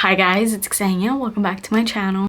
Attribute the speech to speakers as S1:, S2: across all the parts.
S1: Hi guys, it's Ksenia. Welcome back to my channel.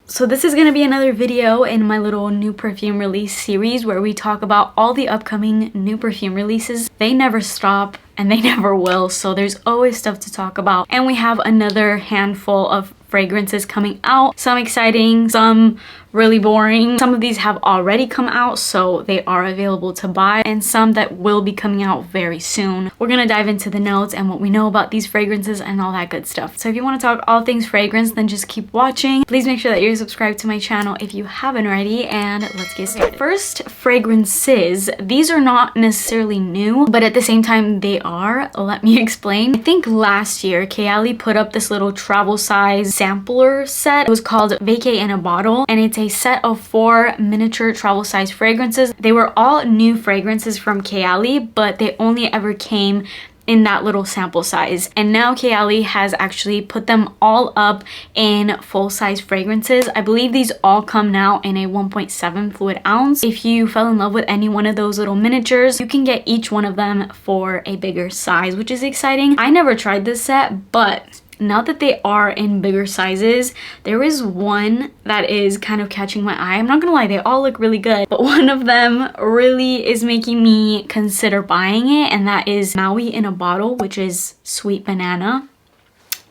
S1: So this is going to be another video in my little new perfume release series where we talk about all the upcoming new perfume releases. They never stop and they never will, so there's always stuff to talk about. And we have another handful of fragrances coming out. Some exciting, some really boring. Some of these have already come out, so they are available to buy, and some that will be coming out very soon. We're gonna dive into the notes and what we know about these fragrances and all that good stuff. So if you want to talk all things fragrance, then just keep watching. Please make sure that you're subscribed to my channel if you haven't already, and let's get started. First, fragrances. These are not necessarily new, but at the same time they are. Let me explain. I think last year Kayali put up this little travel size sampler set. It was called Vacay in a Bottle, and it's a set of 4 miniature travel size fragrances. They were all new fragrances from Kayali, but they only ever came in that little sample size. And now Kayali has actually put them all up in full-size fragrances. I believe these all come now in a 1.7 fluid ounce. If you fell in love with any one of those little miniatures, you can get each one of them for a bigger size, which is exciting. I never tried this set, but now that they are in bigger sizes, there is one that is kind of catching my eye. I'm not gonna lie, they all look really good, but one of them really is making me consider buying it, and that is Maui in a Bottle, which is sweet banana.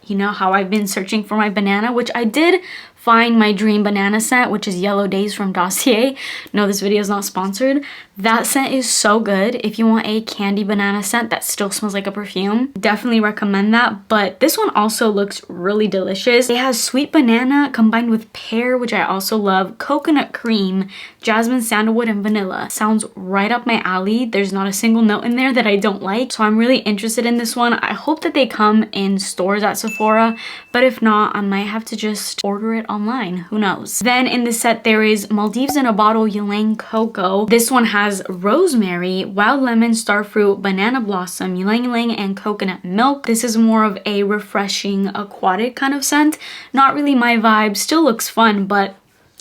S1: You know how I've been searching for my banana, which I did find my dream banana scent, which is Yellow Days from Dossier. No, this video is not sponsored. That scent is so good. If you want a candy banana scent that still smells like a perfume, definitely recommend that. But this one also looks really delicious. It has sweet banana combined with pear, which I also love, coconut cream, jasmine, sandalwood, and vanilla. Sounds right up my alley. There's not a single note in there that I don't like, so I'm really interested in this one. I hope that they come in stores at Sephora, but if not, I might have to just order it online. Who knows? Then in the set there is Maldives in a Bottle Ylang Cocoa. This one has rosemary, wild lemon, starfruit, banana blossom, ylang ylang, and coconut milk. This is more of a refreshing aquatic kind of scent. Not really my vibe. Still looks fun, but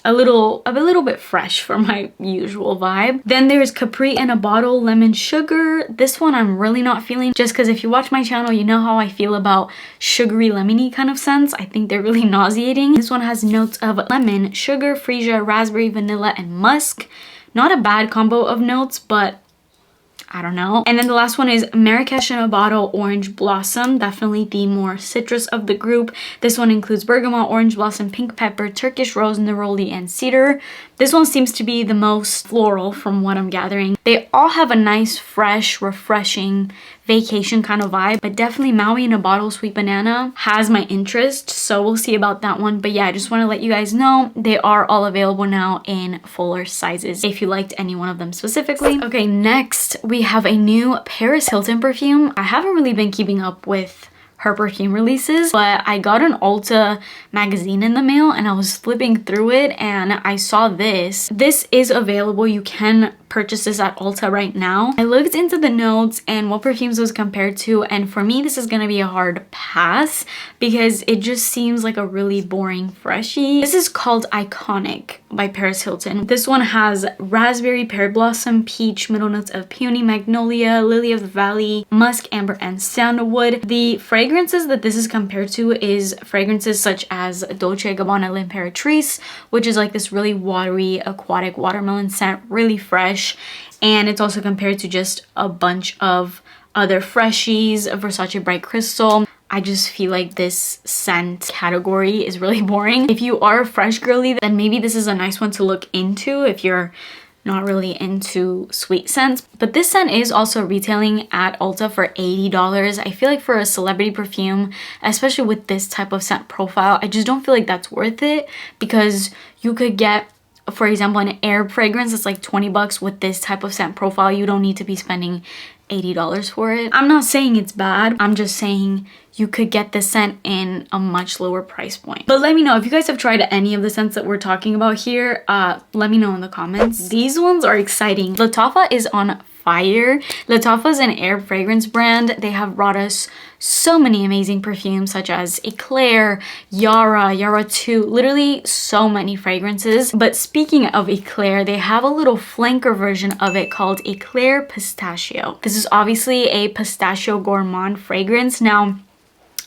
S1: a little bit fresh for my usual vibe. Then there's Capri in a Bottle Lemon Sugar. This one I'm really not feeling, just because if you watch my channel, you know how I feel about sugary lemony kind of scents. I think they're really nauseating. This one has notes of lemon, sugar, freesia, raspberry, vanilla, and musk. Not a bad combo of notes, but I don't know. And then the last one is Marrakesh in a Bottle Orange Blossom. Definitely the more citrus of the group. This one includes bergamot, orange blossom, pink pepper, Turkish rose, neroli, and cedar. This one seems to be the most floral from what I'm gathering. They all have a nice, fresh, refreshing vacation kind of vibe, but definitely Maui in a Bottle Sweet Banana has my interest, so we'll see about that one. But yeah, I just want to let you guys know they are all available now in fuller sizes if you liked any one of them specifically. Okay, next we have a new Paris Hilton perfume. I haven't really been keeping up with her perfume releases, but I got an Ulta magazine in the mail and I was flipping through it and I saw this. This is available. You can purchase this at Ulta right now. I looked into the notes and what perfumes was compared to, and for me this is gonna be a hard pass because it just seems like a really boring freshie. This is called Iconic by Paris Hilton. This one has raspberry, pear blossom, peach, middle notes of peony, magnolia, lily of the valley, musk, amber, and sandalwood. The fragrances that this is compared to is fragrances such as Dolce & Gabbana L'Imperatrice, which is like this really watery aquatic watermelon scent, really fresh. And it's also compared to just a bunch of other freshies, Versace Bright Crystal. I just feel like this scent category is really boring. If you are a fresh girly, then maybe this is a nice one to look into if you're not really into sweet scents. But this scent is also retailing at Ulta for $80. I feel like for a celebrity perfume, especially with this type of scent profile, I just don't feel like that's worth it, because you could get, for example, an Air fragrance that's like 20 bucks with this type of scent profile. You don't need to be spending $80 for it. I'm not saying it's bad. I'm just saying you could get this scent in a much lower price point. But let me know if you guys have tried any of the scents that we're talking about here. Let me know in the comments. These ones are exciting. Latafa is on fire. Latafa is an Air fragrance brand. They have brought us so many amazing perfumes such as Eclair, Yara, Yara 2, literally so many fragrances. But speaking of Eclair, they have a little flanker version of it called Eclair Pistachio. This is obviously a pistachio gourmand fragrance. Now,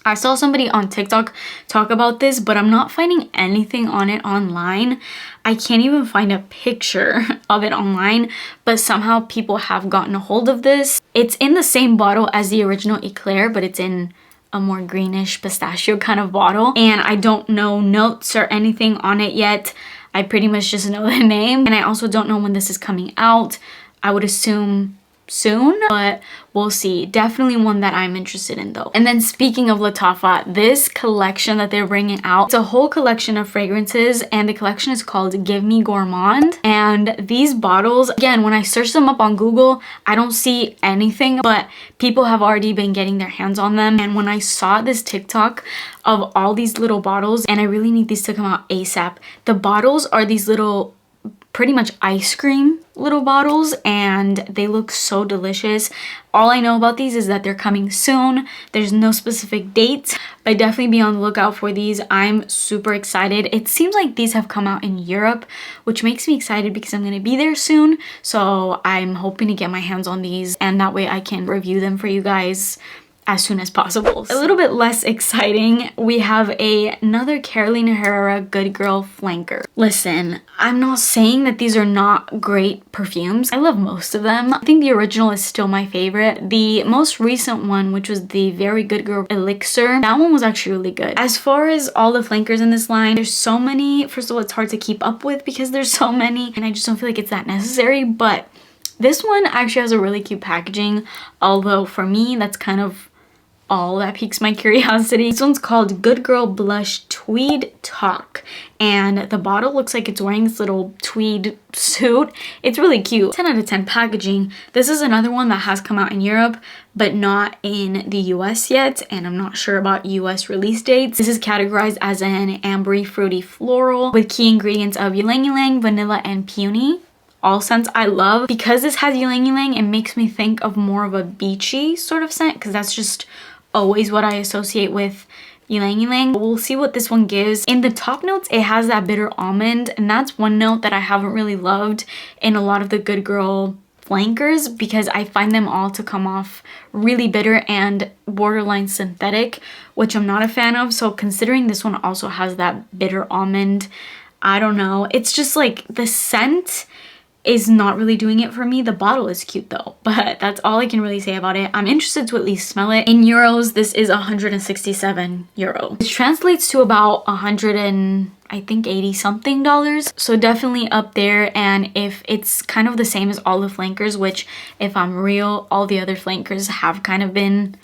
S1: I saw somebody on TikTok talk about this, but I'm not finding anything on it online. I can't even find a picture of it online, but somehow people have gotten a hold of this. It's in the same bottle as the original Eclair, but it's in a more greenish pistachio kind of bottle. And I don't know notes or anything on it yet. I pretty much just know the name. And I also don't know when this is coming out. I would assume soon, but we'll see. Definitely one that I'm interested in though. And then speaking of Latafa, this collection that they're bringing out, it's a whole collection of fragrances, and the collection is called Give Me Gourmand. And these bottles, again, when I search them up on Google, I don't see anything, but people have already been getting their hands on them. And when I saw this TikTok of all these little bottles, and I really need these to come out ASAP, the bottles are these little, pretty much ice cream little bottles, and they look so delicious. All I know about these is that they're coming soon. There's no specific dates, but definitely be on the lookout for these. I'm super excited. It seems like these have come out in Europe, which makes me excited because I'm going to be there soon. So I'm hoping to get my hands on these, and that way I can review them for you guys as soon as possible. A little bit less exciting, we have another Herrera Good Girl flanker. Listen, I'm not saying that these are not great perfumes. I love most of them. I think the original is still my favorite. The most recent one, which was the Very Good Girl Elixir, that one was actually really good. As far as all the flankers in this line, there's so many. First of all, it's hard to keep up with because there's so many, and I just don't feel like it's that necessary, but this one actually has a really cute packaging, although for me, that's kind of all that piques my curiosity. This one's called Good Girl Blush Tweed Talk, and the bottle looks like it's wearing this little tweed suit. It's really cute. 10 out of 10 packaging. This is another one that has come out in Europe, but not in the US yet, and I'm not sure about US release dates. This is categorized as an ambery fruity floral with key ingredients of ylang ylang, vanilla, and peony. All scents I love. Because this has ylang ylang, it makes me think of more of a beachy sort of scent, because that's just always what I associate with ylang ylang. We'll see what this one gives. In the top notes, it has that bitter almond, and that's one note that I haven't really loved in a lot of the Good Girl flankers, because I find them all to come off really bitter and borderline synthetic, which I'm not a fan of. So considering this one also has that bitter almond, I don't know. It's just like the scent is not really doing it for me. The bottle is cute though, but that's all I can really say about it. I'm interested to at least smell it. In euros, this is 167 euro, which translates to about 100 and I think 80 something dollars. So definitely up there. And if it's kind of the same as all the flankers, which if I'm real, all the other flankers have kind of been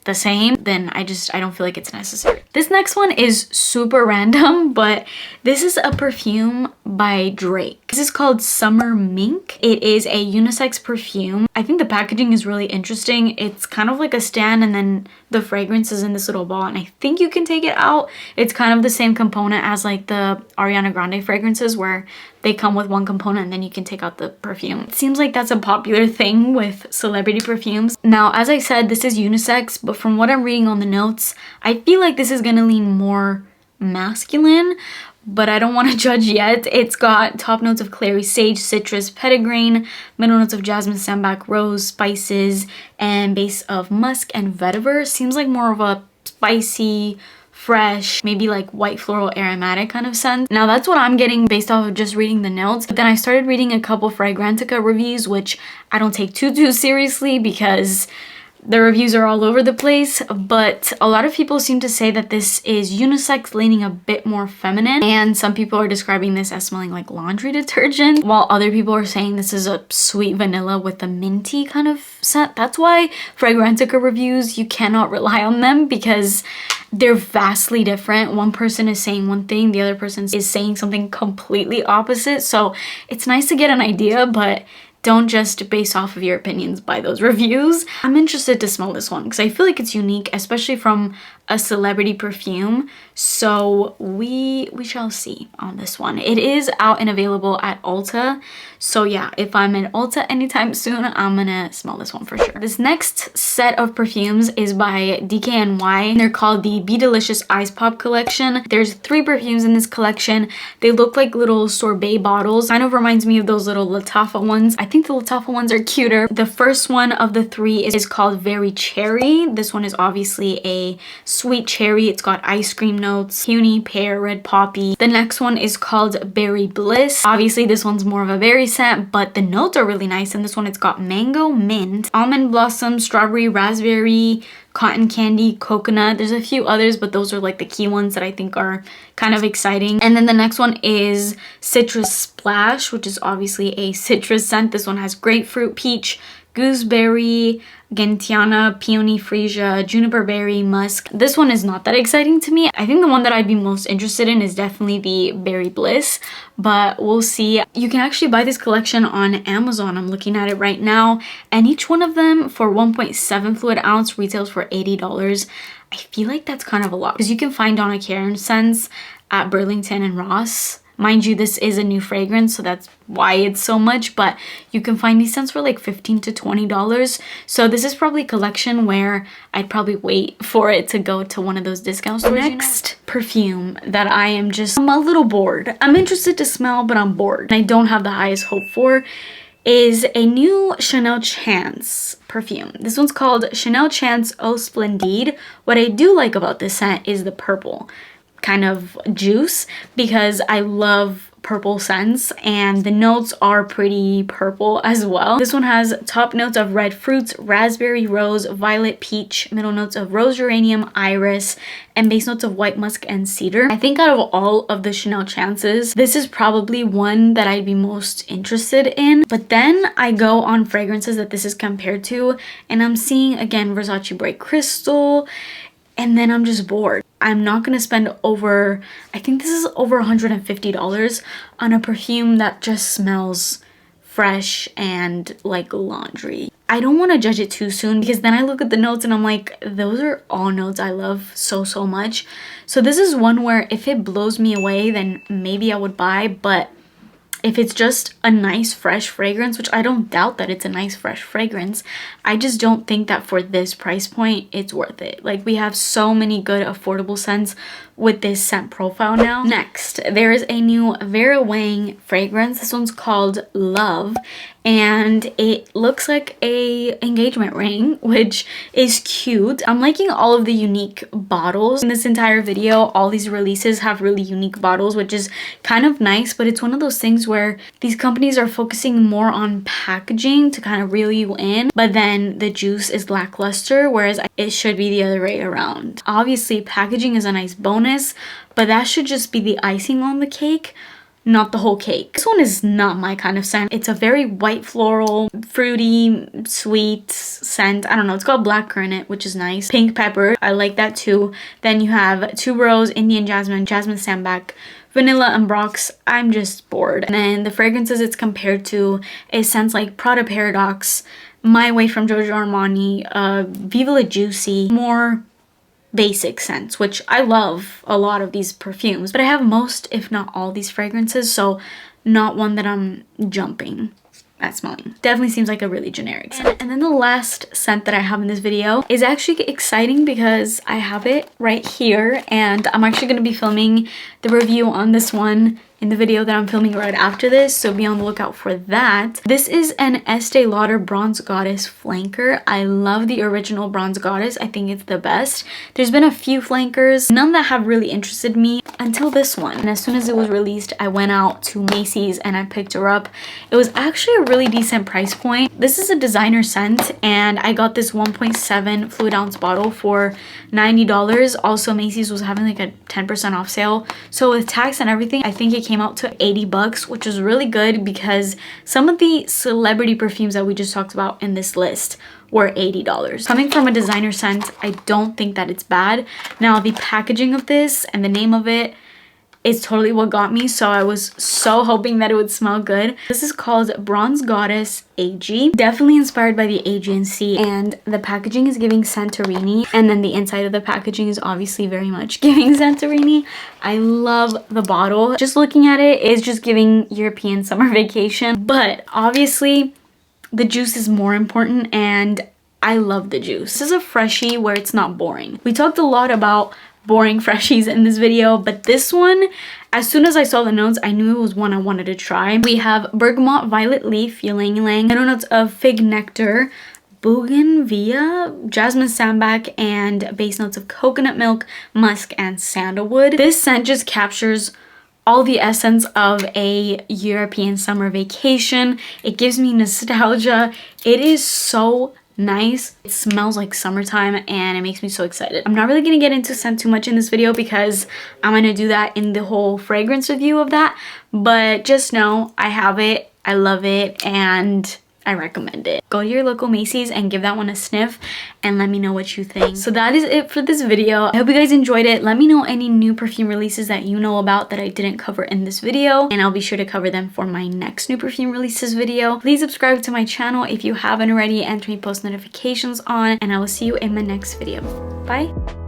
S1: the same, then I don't feel like it's necessary. This next one is super random, but this is a perfume by Drake. This is called Summer Mink. It is a unisex perfume. I think the packaging is really interesting. It's kind of like a stand, and then the fragrance is in this little ball, and I think you can take it out. It's kind of the same component as like the Ariana Grande fragrances, where they come with one component and then you can take out the perfume. It seems like that's a popular thing with celebrity perfumes. Now, as I said, this is unisex, but from what I'm reading on the notes, I feel like this is gonna lean more masculine, but I don't want to judge yet. It's got top notes of clary sage, citrus, petitgrain, middle notes of jasmine, sambac, rose, spices, and base of musk and vetiver. Seems like more of a spicy, fresh, maybe like white floral aromatic kind of scent. Now that's what I'm getting based off of just reading the notes. But then I started reading a couple Fragrantica reviews, which I don't take too seriously because the reviews are all over the place, but a lot of people seem to say that this is unisex, leaning a bit more feminine, and some people are describing this as smelling like laundry detergent, while other people are saying this is a sweet vanilla with a minty kind of scent. That's why Fragrantica reviews, you cannot rely on them because they're vastly different. One person is saying one thing, the other person is saying something completely opposite, so it's nice to get an idea, but don't just base off of your opinions by those reviews. I'm interested to smell this one because I feel like it's unique, especially from a celebrity perfume. So we shall see on this one. It is out and available at Ulta. So yeah, if I'm in Ulta anytime soon, I'm gonna smell this one for sure. This next set of perfumes is by DKNY. They're called the Be Delicious Ice Pop collection. There's 3 perfumes in this collection. They look like little sorbet bottles. Kind of reminds me of those little Latafa ones. I think the Latafa ones are cuter. The first one of the 3 is called Very Cherry. This one is obviously a sweet cherry. It's got ice cream notes, peony, pear, red poppy. The next one is called Berry Bliss. Obviously this one's more of a berry scent, but the notes are really nice. And this one, it's got mango, mint, almond blossom, strawberry, raspberry, cotton candy, coconut. There's a few others, but those are like the key ones that I think are kind of exciting. And then the next one is Citrus Splash, which is obviously a citrus scent. This one has grapefruit, peach, gooseberry, gentiana, peony, freesia, juniper berry, musk. This one is not that exciting to me. I think the one that I'd be most interested in is definitely the Berry Bliss, but we'll see. You can actually buy this collection on Amazon. I'm looking at it right now, and each one of them for 1.7 fluid ounce retails for $80. I feel like that's kind of a lot because you can find Donna Karan scents at Burlington and Ross. Mind you, this is a new fragrance, so that's why it's so much, but you can find these scents for like $15 to $20. So this is probably a collection where I'd probably wait for it to go to one of those discount stores. Next perfume that I'm a little bored. I'm interested to smell, but I'm bored. And I don't have the highest hope for is a new Chanel Chance perfume. This one's called Chanel Chance Eau Splendide. What I do like about this scent is the purple kind of juice, because I love purple scents and the notes are pretty purple as well. This one has top notes of red fruits, raspberry, rose, violet, peach, middle notes of rose, geranium, iris, and base notes of white musk and cedar. I think out of all of the Chanel Chances, this is probably one that I'd be most interested in. But then I go on fragrances that this is compared to, and I'm seeing again Versace Bright Crystal, and then I'm just bored. I'm not gonna spend over, I think this is over $150 on a perfume that just smells fresh and like laundry. I don't want to judge it too soon because then I look at the notes and I'm like, those are all notes I love so much. So this is one where if it blows me away, then maybe I would buy, but if it's just a nice fresh fragrance, which I don't doubt that it's a nice fresh fragrance, I just don't think that for this price point it's worth it. Like, we have so many good affordable scents with this scent profile now. Next, there is a new Vera Wang fragrance. This one's called Love, and it looks like a engagement ring, which is cute. I'm liking all of the unique bottles in this entire video. All these releases have really unique bottles, which is kind of nice, but it's one of those things where these companies are focusing more on packaging to kind of reel you in, but then the juice is lackluster, whereas it should be the other way around. Obviously, packaging is a nice bonus, but that should just be the icing on the cake, not the whole cake. This one is not my kind of scent. It's a very white floral, fruity, sweet scent. I don't know. It's called Black Currant, which is nice. Pink pepper. I like that too. Then you have tuberose, Indian jasmine, jasmine sambac, vanilla and Brox. I'm just bored. And then the fragrances it's compared to is scents like Prada Paradox, My Way from Giorgio Armani, Viva La Juicy, more basic scents, which I love a lot of these perfumes, but I have most, if not all, these fragrances, so not one that I'm jumping at smelling. Definitely seems like a really generic scent. And then the last scent that I have in this video is actually exciting because I have it right here, and I'm actually going to be filming the review on this one in the video that I'm filming right after this, so be on the lookout for that. This is an Estee Lauder Bronze Goddess flanker. I love the original Bronze Goddess. I think it's the best. There's been a few flankers, none that have really interested me until this one. And as soon as it was released, I went out to Macy's and I picked her up. It was actually a really decent price point. This is a designer scent, and I got this 1.7 fluid ounce bottle for $90. Also, Macy's was having like a 10% off sale, so with tax and everything, I think it came out to 80 bucks, which is really good because some of the celebrity perfumes that we just talked about in this list were $80. Coming from a designer scent, I don't think that it's bad. Now, the packaging of this and the name of it, is totally what got me, so I was so hoping that it would smell good. This is called Bronze Goddess AG. Definitely inspired by the agency, and the packaging is giving Santorini, and then the inside of the packaging is obviously very much giving Santorini. I love the bottle. Just looking at it is just giving European summer vacation, but obviously the juice is more important, and I love the juice. This is a freshie where it's not boring. We talked a lot about boring freshies in this video, but this one, as soon as I saw the notes, I knew it was one I wanted to try. We have bergamot, violet leaf, ylang ylang, notes of fig nectar, bougainvillea, jasmine sambac, and base notes of coconut milk, musk, and sandalwood. This scent just captures all the essence of a European summer vacation. It gives me nostalgia. It is so nice. It smells like summertime, and it makes me so excited. I'm not really gonna get into scent too much in this video because I'm gonna do that in the whole fragrance review of that, but just know I have it, I love it, and I recommend it. Go to your local Macy's and give that one a sniff and let me know what you think. So that is it for this video. I hope you guys enjoyed it. Let me know any new perfume releases that you know about that I didn't cover in this video, and I'll be sure to cover them for my next new perfume releases video. Please subscribe to my channel if you haven't already and turn post notifications on, and I will see you in my next video. Bye.